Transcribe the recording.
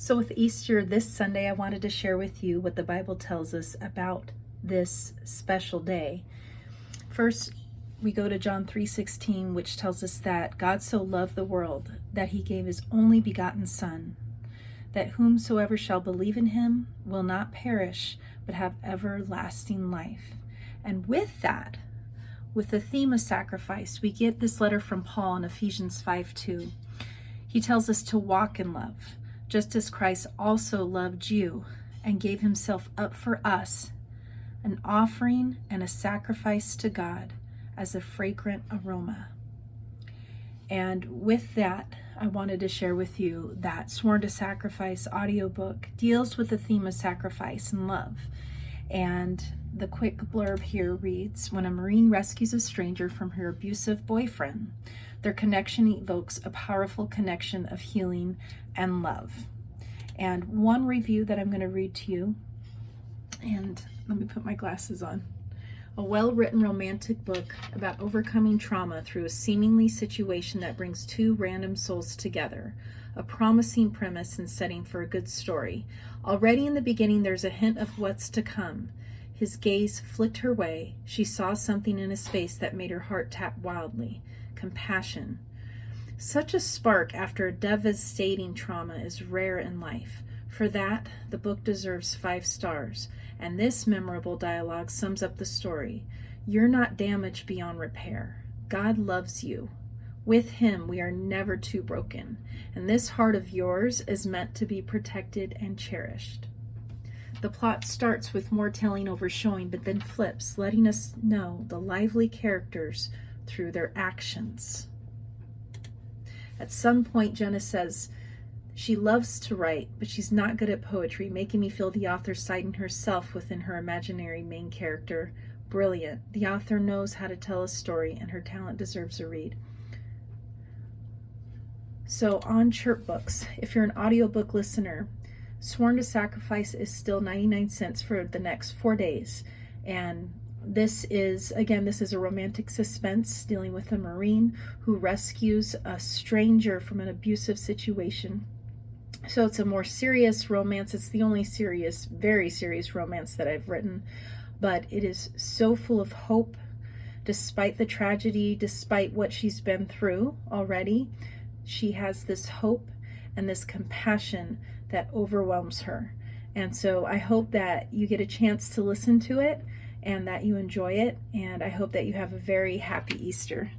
So with Easter this Sunday, I wanted to share with you what the Bible tells us about this special day. First, we go to John 3:16, which tells us that God so loved the world that he gave his only begotten Son, that whomsoever shall believe in him will not perish, but have everlasting life. And with that, with the theme of sacrifice, we get this letter from Paul in Ephesians 5:2. He tells us to walk in love, just as Christ also loved you and gave himself up for us, an offering and a sacrifice to God as a fragrant aroma. And with that, I wanted to share with you that Sworn to Sacrifice audiobook deals with the theme of sacrifice and love. And the quick blurb here reads, when a Marine rescues a stranger from her abusive boyfriend, their connection evokes a powerful connection of healing and love. And one review that I'm going to read to you, and let me put my glasses on. A well-written romantic book about overcoming trauma through a seemingly situation that brings two random souls together. A promising premise and setting for a good story. Already in the beginning, there's a hint of what's to come. His gaze flicked her way. She saw something in his face that made her heart tap wildly. Compassion. Such a spark after a devastating trauma is rare in life. For that, the book deserves 5 stars. And this memorable dialogue sums up the story. You're not damaged beyond repair. God loves you. With him, we are never too broken. And this heart of yours is meant to be protected and cherished. The plot starts with more telling over showing, but then flips, letting us know the lively characters through their actions. At some point, Jenna says she loves to write, but she's not good at poetry, making me feel the author citing herself within her imaginary main character. Brilliant. The author knows how to tell a story, and her talent deserves a read. So on Chirp Books, if you're an audiobook listener, Sworn to Sacrifice is still 99 cents for the next 4 days. And this is a romantic suspense dealing with a Marine who rescues a stranger from an abusive situation. So it's a more serious romance. It's the only serious, very serious romance that I've written, but it is so full of hope, despite the tragedy, despite what she's been through already. She has this hope and this compassion that overwhelms her. And so I hope that you get a chance to listen to it and that you enjoy it. And I hope that you have a very happy Easter.